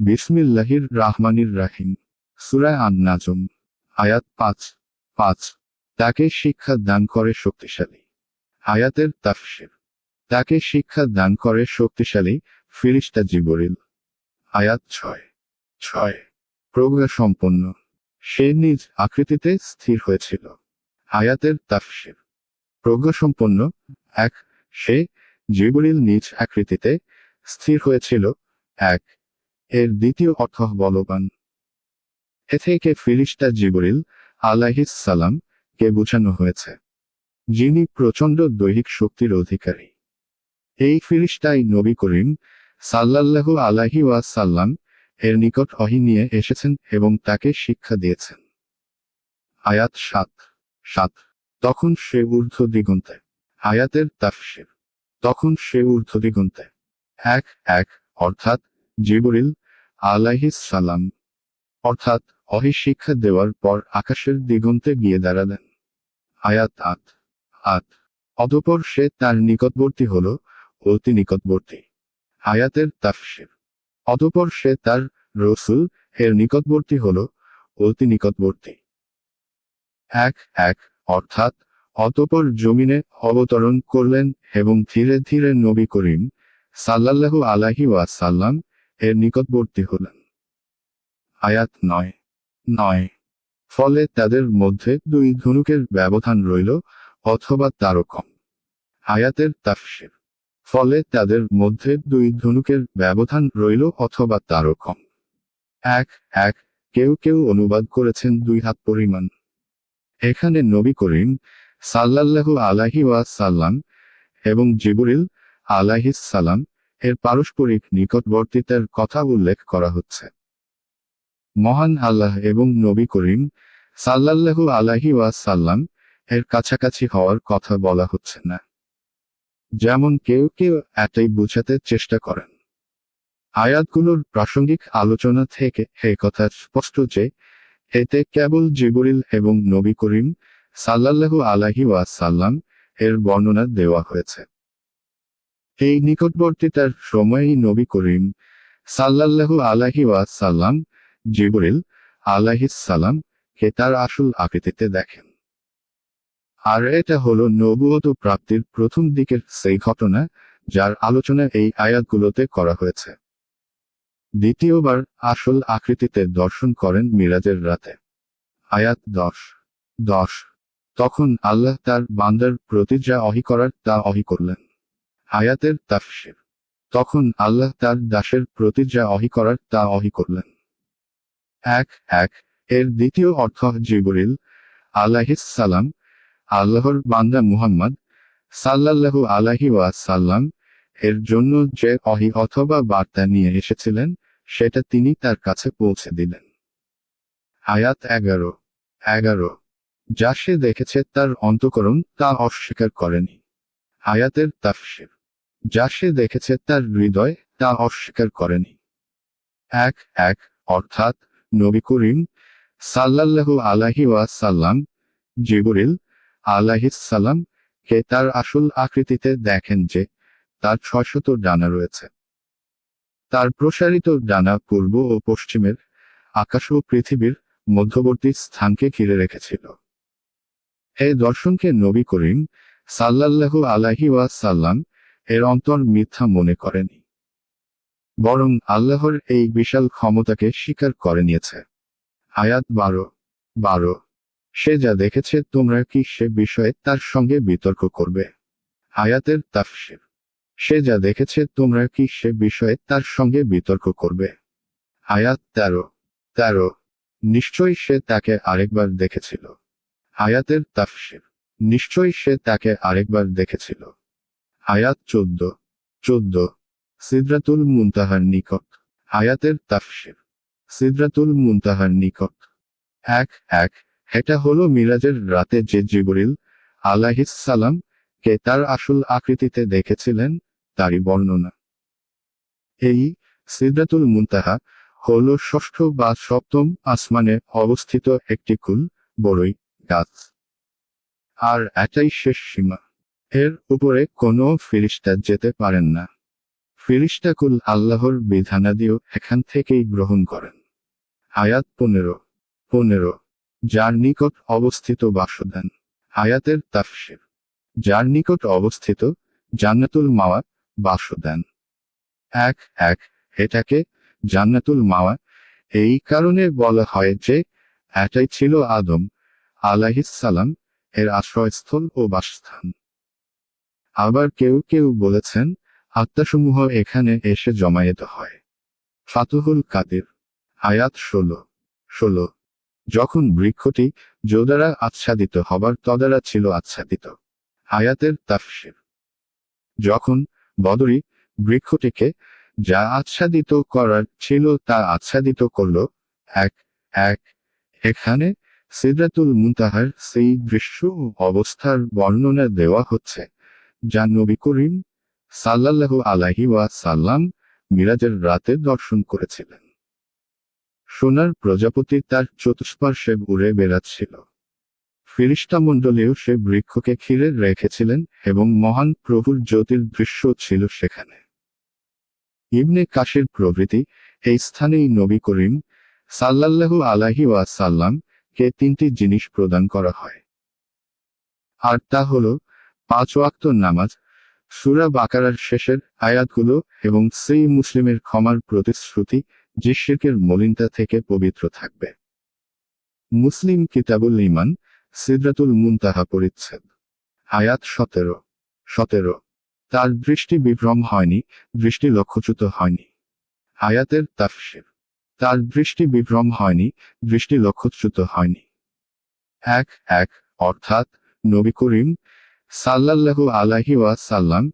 বিসমিল্লাহির রাহমানির রাহিম। সূরা আন-নাজম, আয়াত ৫। তাকে শিক্ষা দান করে শক্তিশালী। আয়াতের তাফসীর। তাকে শিক্ষা দান করে শক্তিশালী ফেরেশতা জিবরিল। আয়াত ৬। প্রজ্ঞা সম্পন্ন। সে নিজ আকৃতিতে স্থির হয়েছিল। আয়াতের তাফসীর। প্রজ্ঞাসম্পন্ন ১। সে জিবরিল নিজ আকৃতিতে স্থির হয়েছিল। ১। এর দ্বিতীয় অর্থ বলবান। এ থেকে ফেরেশতা জিবরিল আলাইহিস সালাম কে বোঝানো হয়েছে, যিনি প্রচণ্ড দৈহিক শক্তির অধিকারী। এই ফেরেশতাই নবী করিম সাল্লাল্লাহু আলাইহি ওয়াসাল্লাম এর নিকট ওহী নিয়ে এসেছেন এবং তাকে শিক্ষা দিয়েছেন। আয়াত ৭। তখন সে ঊর্ধ্ব দিগন্তে। আয়াতের তাফসীর। তখন সে ঊর্ধ্ব দিগন্তে ১ অর্থাৎ জিবরিল আলাইহিস সালাম, অর্থাৎ ওহী শিক্ষা দেওয়ার পর আকাশের দিগন্তে গিয়ে দাঁড়ালেন। আয়াত ৮। অতঃপর সে তার নিকটবর্তী হল, অতি নিকটবর্তী। আয়াতের তাফসীর। অতঃপর সে তার রসূল এর নিকটবর্তী হল, অতি নিকটবর্তী। ১ অর্থাৎ অতঃপর জমিনে অবতরণ করলেন এবং ধীরে ধীরে নবী করিম সাল্লাল্লাহু আলাইহি ওয়াসাল্লাম এর নিকটবর্তী হলেন। আয়াত ৯। ফলে তাদের মধ্যে দুই ধনুকের ব্যবধান রইল অথবা তারও কম। আয়াতের তাফসীর। ফলে তাদের মধ্যে দুই ধনুকের ব্যবধান রইল অথবা তারও কম। ১ কেউ কেউ অনুবাদ করেছেন ২ হাত পরিমাণ। এখানে নবী করিম সাল্লাল্লাহু আলাইহি ওয়াসাল্লাম এবং জিবরিল আলাইহিস সালাম এর পারস্পরিক নিকটবর্তিতার কথা উল্লেখ করা হচ্ছে। মহান আল্লাহ এবং নবী করিম সাল্লাল্লাহু আলাইহি ওয়াসাল্লাম এর কাছাকাছি হওয়ার কথা বলা হচ্ছে না, যেমন কেউ কেউ এটাই বোঝাতে চেষ্টা করেন। আয়াতগুলোর প্রাসঙ্গিক আলোচনা থেকে এ কথা স্পষ্ট যে এতে কেবল জিবরিল এবং নবী করিম সাল্লাল্লাহু আলাইহি ওয়াসাল্লাম এর বর্ণনা দেওয়া হয়েছে। এই নিকটবর্তিতার সময়ই নবী করিম সাল্লাল্লাহু আলাইহি ওয়াসাল্লাম জিবরিল আলাইহিস সালাম কে তার আসল আকৃতিতে দেখেন। আর এটা হলো নবুয়ত প্রাপ্তির প্রথম দিকের সেই ঘটনা যার আলোচনা এই আয়াতগুলোতে করা হয়েছে। দ্বিতীয়বার আসল আকৃতিতে দর্শন করেন মিরাজের রাতে। আয়াত ১০। তখন আল্লাহ তার বান্দার প্রতি যা ওহী করার তা ওহী করলেন। আয়াতের তাফসীর। তখন আল্লাহ তার দাসের প্রতি যা ওহী করার তা ওহী করলেন। ১ এর দ্বিতীয় অর্থ জিবরিল আলাইহিস সালাম আল্লাহর বান্দা মুহাম্মদ সাল্লাল্লাহু আলাইহি ওয়াসাল্লাম এর জন্য যে ওহী অথবা বার্তা নিয়ে এসেছিলেন সেটা তিনি তার কাছে পৌঁছে দিলেন। আয়াত ১১ যা সে দেখেছে তার অন্তঃকরণ তা অস্বীকার করেনি। আয়াতের তাফসীর। যা সে দেখেছে তার হৃদয় তা অস্বীকার করেনি। ১ অর্থাৎ নবী করিম সাল্লাল্লাহু আলাইহি ওয়াসাল্লাম জিবরিল আলাইহিস সালাম কে তার আসল আকৃতিতে দেখেন যে তার ৬০০ ডানা রয়েছে। তার প্রসারিত ডানা পূর্ব ও পশ্চিমের আকাশ ও পৃথিবীর মধ্যবর্তী স্থানকে ঘিরে রেখেছিল। এই দর্শনকে নবী করিম সাল্লাল্লাহু আলাইহি ওয়াসাল্লাম এর অন্তর মিথ্যা মনে করেনি, বরং আল্লাহর এই বিশাল ক্ষমতাকে স্বীকার করে নিয়েছে। আয়াত ১২ সে যা দেখেছে তোমরা কি সে বিষয়ে তার সঙ্গে বিতর্ক করবে? আয়াতের তাফসীর। সে যা দেখেছে তোমরা কি সে বিষয়ে তার সঙ্গে বিতর্ক করবে? আয়াত ১৩ নিশ্চয়ই সে তাকে আরেকবার দেখেছিল। আয়াতের তাফসীর। নিশ্চয়ই সে তাকে আরেকবার দেখেছিল। আয়াত ১৪ সিদরাতুল মুনতাহার নিকট। আয়াতের তাফসীর। সিদরাতুল মুনতাহার নিকট। ১ এটা হলো মিরাজের রাতে যে জিবরিল আলাইহিস সালাম কে তার আসল আকৃতিতে দেখেছিলেন তারই বর্ণনা। এই সিদরাতুল মুনতাহা হলো ষষ্ঠ বা সপ্তম আসমানে অবস্থিত একটি কুল বড়ই গাছ। আর এটাই শেষ সীমা। এর উপরে কোনো ফেরেশতা যেতে পারেন না। ফেরেশতাকুল আল্লাহর বিধানাদিও এখান থেকেই গ্রহণ করেন। আয়াত 15 যার নিকট অবস্থিত বাসস্থান। আয়াতের তাফসীর। যার নিকট অবস্থিত জান্নাতুল মাওয়া বাসস্থান। 1 এটাকে জান্নাতুল মাওয়া এই কারণে বলা হয় যে এটাই ছিল আদম আলাইহিসসালাম এর আশ্রয়স্থল ও বাসস্থান। আবার কেউ কেউ বলেছেন আত্মাসমূহ এখানে এসে জমায়েত হয়। ফাতুহুল কাদির। আয়াত 16 যখন বৃক্ষটি যোদ্বারা আচ্ছাদিত হবার তদারা ছিল আচ্ছাদিত। আয়াতের তাফসীর। যখন বদরি বৃক্ষটিকে যা আচ্ছাদিত করার ছিল তা আচ্ছাদিত করল। 1 এখানে সিদরাতুল মুনতাহার সেই দৃশ্য ও অবস্থার বর্ণনা দেওয়া হচ্ছে যা নবী করিম সাল্লাল্লাহু আলাইহি ওয়াসাল্লাম মিরাজের রাতে দর্শন করেছিলেন। সোনার প্রজাপতি তার চতুষ্পার্শ্বে উড়ে বেড়াচ্ছিল। ফেরেশতামণ্ডলীও সে বৃক্ষকে ঘিরে রেখেছিলেন এবং মহান প্রভুর জ্যোতির দৃশ্য ছিল সেখানে। ইবনে কাসির প্রভৃতি এই স্থানেই নবী করিম সাল্লাল্লাহু আলাইহি ওয়াসাল্লাম কে 3টি জিনিস প্রদান করা হয়। আর তা হলো 5 ওয়াক্ত নামাজ, সূরা বাকারার শেষের আয়াতগুলো এবং সেই মুসলিমের ক্ষমার প্রতিশ্রুতি যে শিরকের মলিনতা থেকে পবিত্র থাকবে। মুসলিম কিতাবুল ঈমান সিদরাতুল মুনতাহা পরিচ্ছেদ। আয়াত 17 তার দৃষ্টি বিভ্রম হয়নি, দৃষ্টি লক্ষ্যচ্যুত হয়নি। আয়াতের তাফসীর। তার দৃষ্টি বিভ্রম হয়নি, দৃষ্টি লক্ষ্যচ্যুত হয়নি। 1 অর্থাৎ নবী করিম সাল্লাল্লাহু আলাইহি ওয়াসাল্লাম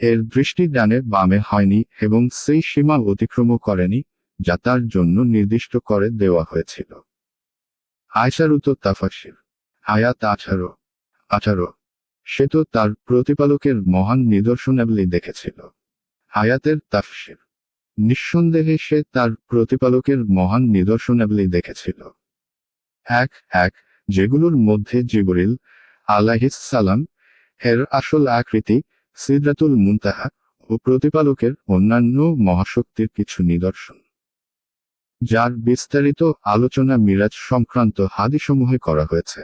এর দৃষ্টি ডানে বামে হয়নি এবং সেই সীমা অতিক্রমও করেনি যা তার জন্য নির্দিষ্ট করে দেওয়া হয়েছিল। আয়সারুত তাফসীর। আয়াত 18 সে তো তার প্রতিপালকের মহান নিদর্শনাবলী দেখেছিল। আয়াতের তাফসীর। নিঃসন্দেহে সে তার প্রতিপালকের মহান নিদর্শনাবলী দেখেছিল। 1 যেগুলোর মধ্যে জিবরিল আলাইহিসসালাম এর আসল আকৃতি, সিদরাতুল মুনতাহা ও প্রতিপালকের অন্যান্য মহাশক্তির কিছু নিদর্শন, যার বিস্তারিত আলোচনা মিরাজ সংক্রান্ত হাদিসমূহে করা হয়েছে।